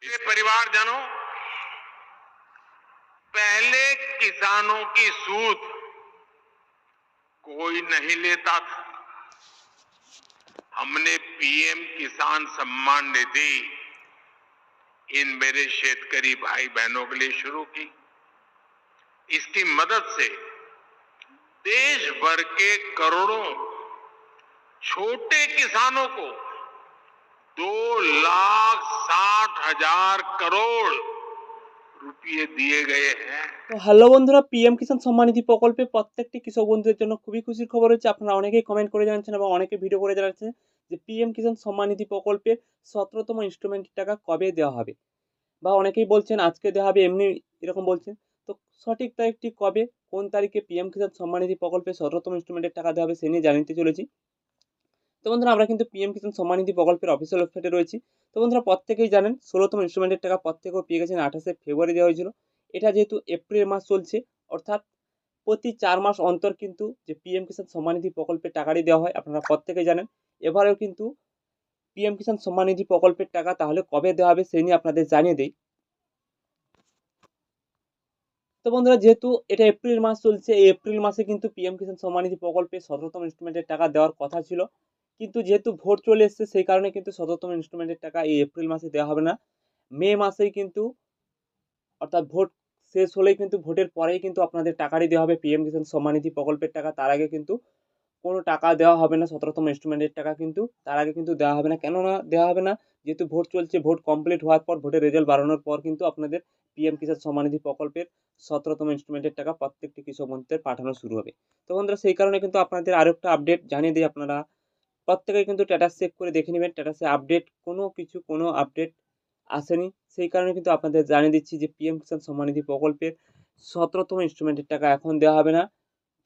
मेरे परिवारजनों, पहले किसानों की सूद कोई नहीं लेता था। हमने पीएम किसान सम्मान निधि इन मेरे शेतकरी भाई बहनों के लिए शुरू की। इसकी मदद से देश भर के करोड़ों छोटे किसानों को 2,60,000 करोड़ रुपये दिए गए हैं। তো হ্যালো বন্ধুরা, পিএম কিষাণ সম্মান নিধি প্রকল্পে প্রত্যেকটি কৃষক বন্ধুদের জন্য খুবই খুশির খবর হচ্ছে। আপনারা অনেকেই কমেন্ট করে জানাচ্ছেন এবং অনেকে ভিডিও করে জানাচ্ছেন যে পিএম কিষাণ সম্মান নিধি প্রকল্পের 17তম ইনস্টলমেন্টের টাকা কবে দেওয়া হবে, বা অনেকেই বলছেন আজকে দেওয়া হবে, এমনি এরকম বলছেন। তো সঠিক তারিখটি কবে, কোন তারিখে পিএম কিষাণ সম্মান নিধি প্রকল্পে 17তম ইনস্টলমেন্টের টাকা দেওয়া হবে সে নিয়ে জানাতে চলেছি। তো বন্ধুরা, আমরা কিন্তু পিএম কিষাণ সম্মান নিধি প্রকল্পের অফিসিয়াল ওয়েবসাইটে রয়েছি। তো বন্ধুরা, প্রত্যেকেই জানেন 16তম ইনস্টলমেন্টের টাকা প্রত্যেকেও পেয়ে গেছেন। 28শে ফেব্রুয়ারি দেওয়া হয়েছিল। এটা যেহেতু এপ্রিল মাস চলছে, অর্থাৎ প্রতি 4 মাস অন্তর কিন্তু যে পিএম কিষাণ সম্মান নিধি প্রকল্পের টাকাটি দেওয়া হয়, আপনারা প্রত্যেকেই জানেন। এবারেও কিন্তু পিএম কিষাণ সম্মান নিধি প্রকল্পের টাকা তাহলে কবে দেওয়া হবে সেই নিয়ে আপনাদের জানিয়ে দেই। তো বন্ধুরা, যেহেতু এটা এপ্রিল মাস চলছে, এই এপ্রিল মাসে কিন্তু পিএম কিষাণ সম্মান নিধি প্রকল্পে 17তম ইনস্টলমেন্টের টাকা দেওয়ার কথা ছিল, কিন্তু যেহেতু ভোট চলে এসছে সেই কারণে কিন্তু 17তম ইনস্টলমেন্টের টাকা এই এপ্রিল মাসে দেওয়া হবে না। মে মাসেই কিন্তু, অর্থাৎ ভোট শেষ হলেই কিন্তু, ভোটের পরেই কিন্তু আপনাদের টাকাটি দেওয়া হবে পিএম কিষাণ সম্মান নিধি প্রকল্পের টাকা। তার আগে কিন্তু কোনো টাকা দেওয়া হবে না। 17তম ইনস্টলমেন্টের টাকা কিন্তু তার আগে কিন্তু দেওয়া হবে না। কেননা দেওয়া হবে না? যেহেতু ভোট চলছে, ভোট কমপ্লিট হওয়ার পর, ভোটের রেজাল্ট বাড়ানোর পর কিন্তু আপনাদের পিএম কিষাণ সম্মান নিধি প্রকল্পের 17তম ইনস্টলমেন্টের টাকা প্রত্যেকটি কৃষক বন্ধুদের পাঠানো শুরু হবে। তো বন্ধুরা, সেই কারণে কিন্তু আপনাদের আরও একটা আপডেট জানিয়ে দিই। আপনারা প্রত্যেকেই কিন্তু স্ট্যাটাস চেক করে দেখে নেবেন, স্ট্যাটাসে আপডেট কোনো আপডেট আসেনি। সেই কারণে কিন্তু আপনাদের জানিয়ে দিচ্ছি যে পিএম কিষাণ সম্মান নিধি প্রকল্পের 17তম ইনস্টলমেন্টের টাকা এখন দেওয়া হবে না।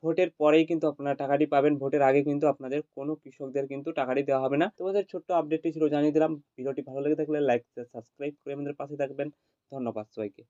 ভোটের পরেই কিন্তু আপনারা টাকাটি পাবেন। ভোটের আগে কিন্তু আপনাদের কোনো কৃষকদের কিন্তু টাকাটি দেওয়া হবে না। তোমাদের ছোট্ট আপডেটটি ছিল, জানিয়ে দিলাম। ভিডিওটি ভালো লেগে থাকলে লাইক, সাবস্ক্রাইব করে আমাদের পাশে থাকবেন। ধন্যবাদ সবাইকে।